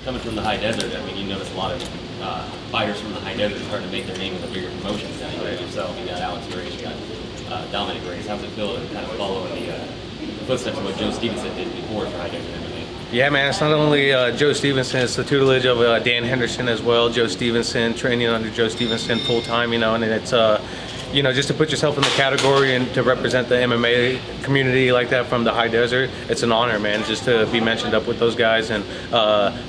coming from the high desert, I mean, you notice a lot of fighters from the high desert starting to make their name in the bigger promotions now. You got yourself, you got Alex Grace, you got Dominic Grace. How's it feel to kind of follow in the footsteps of what Joe Stevenson did before for high desert MMA? Yeah, man, it's not only Joe Stevenson, it's the tutelage of Dan Henderson as well. Joe Stevenson, training under Joe Stevenson full time, you know, and it's, you know, just to put yourself in the category and to represent the MMA community like that from the high desert, it's an honor, man, just to be mentioned up with those guys and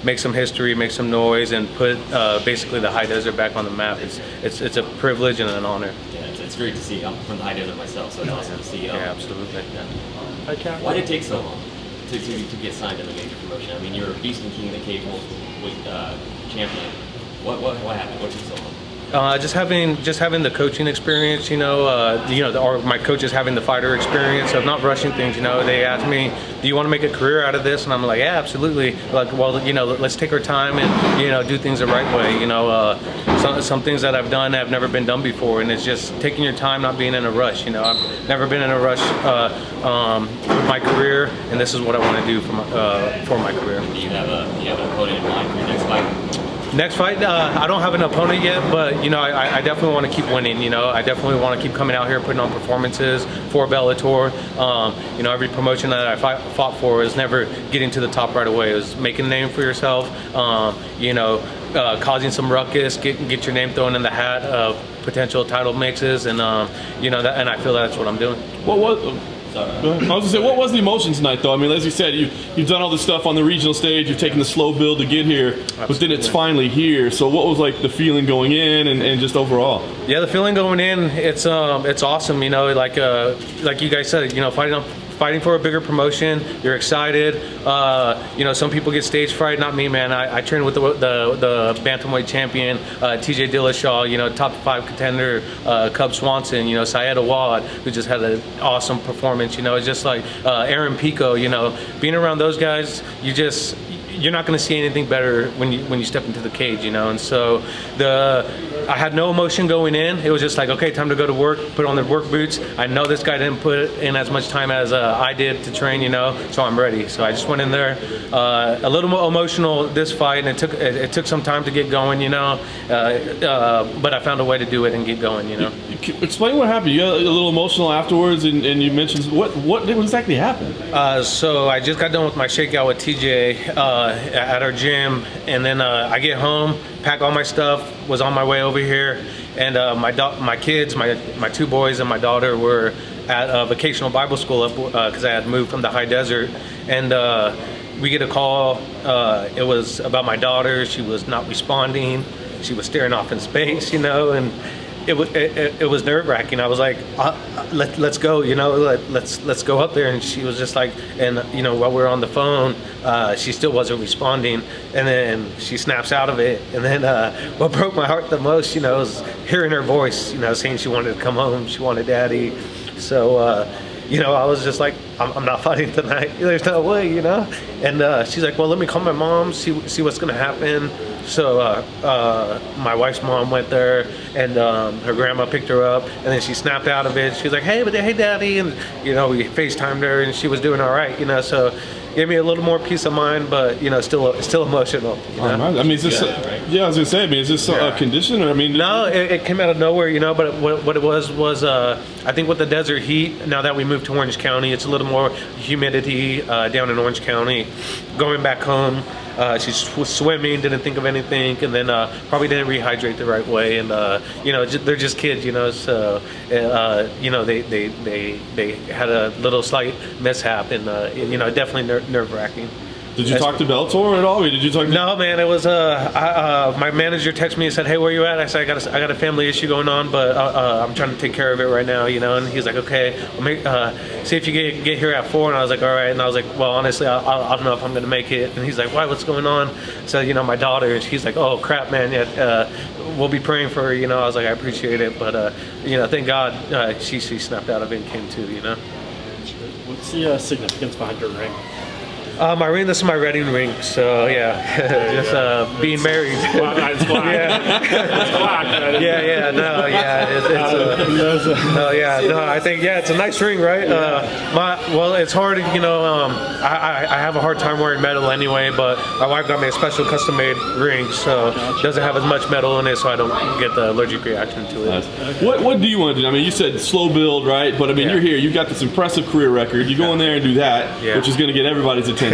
make some history, make some noise, and put basically the high desert back on the map. It's a privilege and an honor. Yeah, it's great to see. I'm from the high desert myself, so it's awesome to see. Yeah, absolutely. Yeah. Why did it take so long to get signed to the major promotion? I mean, you're a beast and king of the cage with champion. What happened? What took so long? Just having the coaching experience, you know, or my coaches having the fighter experience of not rushing things. You know, they asked me, "Do you want to make a career out of this?" And I'm like, "Yeah, absolutely." Like, well, you know, let's take our time and, you know, do things the right way. You know, some things that I've done have never been done before, and it's just taking your time, not being in a rush. You know, I've never been in a rush with my career, and this is what I want to do for my career. Do you have an opponent in mind for your next fight? Next fight, I don't have an opponent yet, but, you know, I definitely want to keep winning. You know, I definitely want to keep coming out here, putting on performances for Bellator. You know, every promotion that I fought for is never getting to the top right away. It was making a name for yourself, you know, causing some ruckus, get your name thrown in the hat of potential title mixes, and you know, and I feel that's what I'm doing. I was gonna say, what was the emotion tonight, though? I mean, as you said, you've done all this stuff on the regional stage. You've taken the slow build to get here, Absolutely. But then it's finally here. So, what was like the feeling going in, and just overall? Yeah, the feeling going in, it's awesome. You know, like you guys said, you know, fighting for a bigger promotion, you're excited. You know, some people get stage fright, not me, man. I trained with the bantamweight champion, TJ Dillashaw, you know, top 5 contender, Cub Swanson, you know, Syed Awad, who just had an awesome performance. You know, it's just like Aaron Pico, you know, being around those guys, you're not going to see anything better when you step into the cage, you know. And so I had no emotion going in. It was just like, okay, time to go to work, put on the work boots. I know this guy didn't put in as much time as I did to train, you know, so I'm ready. So I just went in there, a little more emotional this fight, and it took some time to get going, you know, but I found a way to do it and get going, you know. Explain what happened. You got a little emotional afterwards, and you mentioned what exactly happened? So I just got done with my shakeout with TJ at our gym, and then I get home, pack all my stuff, was on my way over here, and my kids, my 2 boys and my daughter were at a vocational Bible school up because I had moved from the high desert, and we get a call. It was about my daughter. She was not responding. She was staring off in space, you know, and it was nerve-wracking. I was like, let's go, you know, let's go up there. And she was just like, and you know, while we were on the phone, she still wasn't responding, and then she snaps out of it. And then what broke my heart the most, you know, was hearing her voice, you know, saying she wanted to come home, she wanted daddy. So you know, I was just like, I'm not fighting tonight. There's no way, you know. And she's like, well, let me call my mom, see what's gonna happen. So my wife's mom went there, and her grandma picked her up, and then she snapped out of it. She was like, hey daddy, and you know, we FaceTimed her, and she was doing all right, you know. So gave me a little more peace of mind, but you know, still emotional, you know? I mean, is this yeah, I was gonna say, I mean, is this a condition, or I mean, no, it came out of nowhere, you know. But what it was I think with the desert heat, now that we moved to Orange County, it's a little more humidity down in Orange County. Going back home, she was swimming, didn't think of anything, and then probably didn't rehydrate the right way, and you know, they're just kids, you know. So you know, they had a little slight mishap, and you know, definitely nerve-wracking. Did you talk to Bellator at all? Did you talk to No, man. It was my manager texted me and said, "Hey, where you at?" I said, "I got a family issue going on, but I'm trying to take care of it right now, you know." And he's like, "Okay, well, see if you get here at 4." And I was like, "All right." And I was like, "Well, honestly, I don't know if I'm gonna make it." And he's like, "Why? What's going on?" So you know, my daughter, he's like, "Oh crap, man. Yeah, we'll be praying for her." You know, I was like, "I appreciate it, but you know, thank God she snapped out of it and came to, you know." What's the significance behind your ring? This is my wedding ring. So yeah, just being married. It's black. Yeah. It's black. I think it's a nice ring, right? Well, it's hard, you know. I have a hard time wearing metal anyway, but my wife got me a special custom-made ring, so it doesn't have as much metal in it, so I don't get the allergic reaction to it. What do you want to do? I mean, you said slow build, right? But I mean, you're here. You got this impressive career record. You go in there and do that, which is going to get everybody's attention.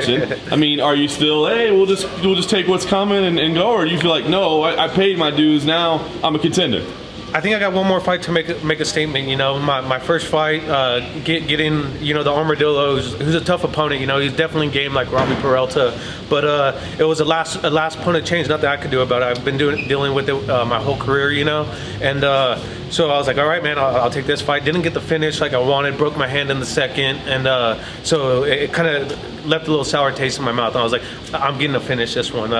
I mean, are you still, hey, we'll just take what's coming and go, or do you feel like, no, I paid my dues, now I'm a contender? I think I got one more fight to make a statement. You know, my first fight, getting, you know, the Armadillo, who's a tough opponent. You know, he's definitely game like Robbie Peralta, but it was a last opponent change. Nothing I could do about it. I've been dealing with it my whole career, you know, and so I was like, all right, man, I'll take this fight. Didn't get the finish like I wanted. Broke my hand in the second, and so it kind of left a little sour taste in my mouth. And I was like, I'm getting to finish this one.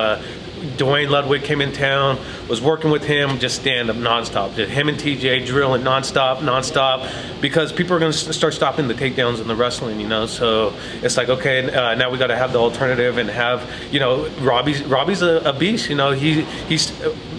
Dwayne Ludwig came in town, was working with him, just stand up nonstop. Just him and TJ drilling nonstop, because people are going to start stopping the takedowns in the wrestling, you know. So it's like, okay, now we got to have the alternative and have, you know, Robbie's a beast, you know.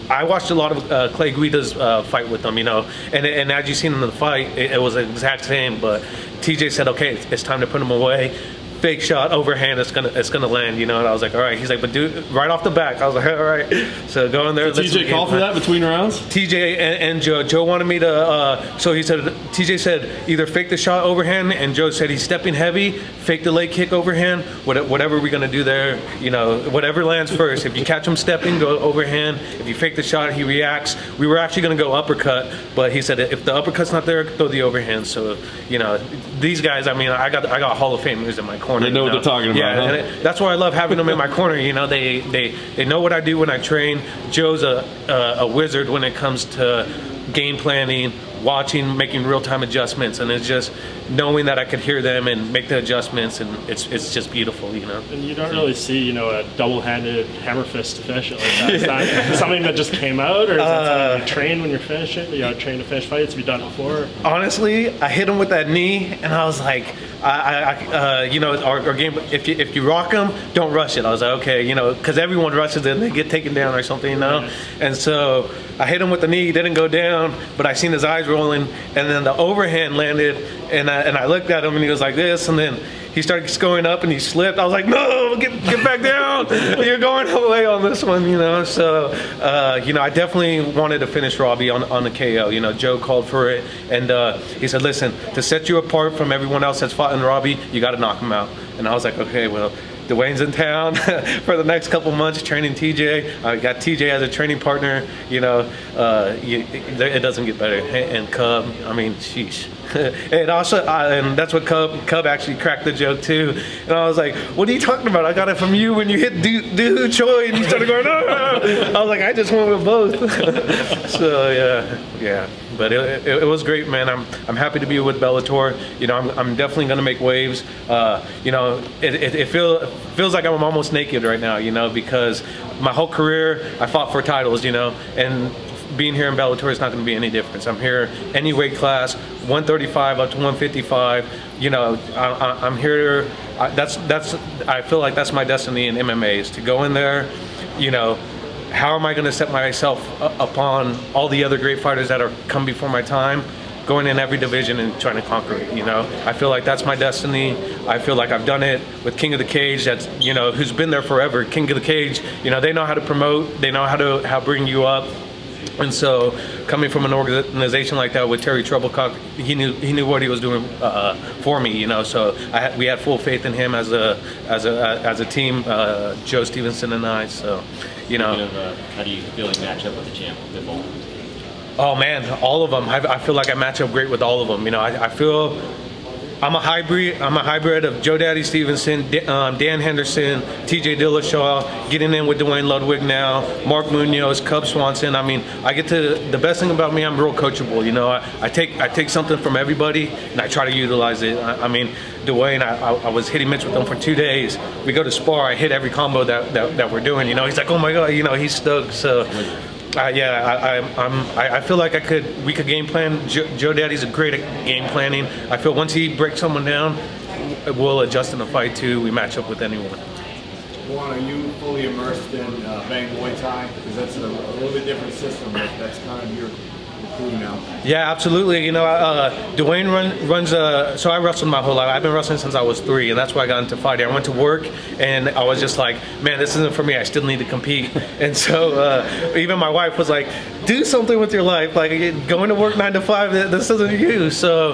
I watched a lot of Clay Guida's fight with him, you know, and as you seen in the fight, it was the exact same. But TJ said, okay, it's time to put him away. Fake shot, overhand, it's gonna land, you know. And I was like, all right. He's like, but dude, right off the back. I was like, all right. So go in there. Did TJ call for that between rounds? TJ and Joe. Joe wanted me to. So he said, TJ said either fake the shot overhand, and Joe said he's stepping heavy, fake the leg kick overhand. Whatever we're gonna do there, you know, whatever lands first. If you catch him stepping, go overhand. If you fake the shot, he reacts. We were actually gonna go uppercut, but he said if the uppercut's not there, throw the overhand. So you know, these guys. I mean, I got Hall of Famers in my corner. They know what they're talking about. Yeah, huh? That's why I love having them in my corner. You know, they know what I do when I train. Joe's a wizard when it comes to game planning, watching, making real-time adjustments, and it's just knowing that I could hear them and make the adjustments, and it's just beautiful, you know. And you don't really see, you know, a double-handed hammerfest to finish it like that. Is that something that just came out, or is that something you train when you're finishing? You know, train to finish fights? Have you done it before? Honestly, I hit him with that knee, and I was like, you know, our game. If you rock them, don't rush it. I was like, okay, you know, because everyone rushes it and they get taken down or something, you know. Mm-hmm. And so I hit him with the knee. He didn't go down, but I seen his eyes rolling, and then the overhand landed, and I looked at him, and he was like this, and then he started going up, and he slipped. I was like, no, get back down. You're going away on this one, you know. So, you know, I definitely wanted to finish Robbie on the KO. You know, Joe called for it, and he said, listen, to set you apart from everyone else that's fought in Robbie, you got to knock him out. And I was like, okay, well, Dwayne's in town for the next couple months training TJ. I got TJ as a training partner. You know, it doesn't get better. And Cub, I mean, sheesh. And also, and that's what Cub actually cracked the joke too. And I was like, "What are you talking about? I got it from you when you hit Dude Choi and you started going." No. I was like, "I just went with both." So yeah. But it was great, man. I'm happy to be with Bellator. You know, I'm definitely gonna make waves. You know, it feels like I'm almost naked right now. You know, because my whole career I fought for titles. You know, and being here in Bellator is not going to be any difference. I'm here any weight class, 135 up to 155. You know, I'm here. I feel like that's my destiny in MMA, is to go in there. You know, how am I going to set myself upon all the other great fighters that are come before my time, going in every division and trying to conquer it, you know? I feel like that's my destiny. I feel like I've done it with King of the Cage, that's, you know, who's been there forever. King of the Cage, you know, they know how to promote, they know how to bring you up. And so, coming from an organization like that with Terry Treblecock, he knew what he was doing for me, you know. So we had full faith in him as a team, Joe Stevenson and I. So, you know. How do you feel like match up with the champ? Oh man, all of them. I feel like I match up great with all of them. You know, I feel I'm a hybrid of Joe Daddy Stevenson, Dan Henderson, TJ Dillashaw, getting in with Dwayne Ludwig now, Mark Munoz, Cub Swanson. I mean, the best thing about me, I'm real coachable. You know, I take something from everybody and I try to utilize it. I mean, Dwayne, I was hitting Mitch with him for 2 days. We go to spar, I hit every combo that we're doing. You know, he's like, oh my God, you know, he's stoked. So. I feel like we could game plan. Joe Daddy's a great at game planning. I feel once he breaks someone down, we'll adjust in the fight too. We match up with anyone. Juan, are you fully immersed in Bang Muay Thai? Because that's a little bit different system, but that's kind of your crew now. Yeah, absolutely. You know, Dwayne runs so I wrestled my whole life. I've been wrestling since I was 3, and that's why I got into fighting. I went to work, and I was just like, man, this isn't for me. I still need to compete. And so even my wife was like, do something with your life. Like, going to work 9 to 5, this isn't you. So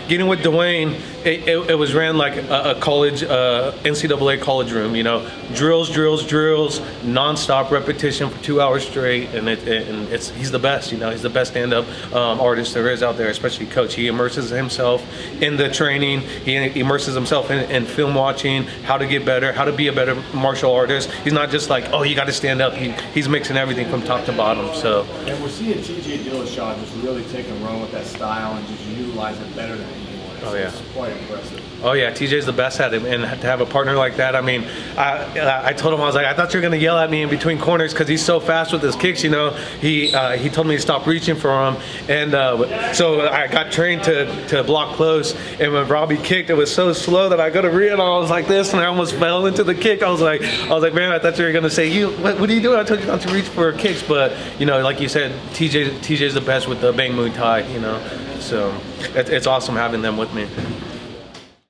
getting with Dwayne, it was ran like a college, NCAA college room, you know, drills, non-stop repetition for 2 hours straight, and he's the best, you know, he's the best stand-up artist there is out there, especially coach. He immerses himself in the training, he immerses himself in film watching, how to get better, how to be a better martial artist. He's not just like, oh, you got to stand up. He's mixing everything from top to bottom. So. And we're seeing TJ Dillashaw just really take a run with that style and just utilize it better than anyone. Oh yeah, it's quite impressive. Oh yeah, TJ's the best at it, and to have a partner like that. I mean, I told him, I was like, I thought you were gonna yell at me in between corners because he's so fast with his kicks. You know, he told me to stop reaching for him, and so I got trained to block close. And when Robbie kicked, it was so slow that I got to reel, and I was like this, and I almost fell into the kick. I was like, man, I thought you were gonna say, what are you doing? I told you not to reach for kicks, but you know, like you said, TJ's the best with the Bang Muay Thai. You know. So it's awesome having them with me.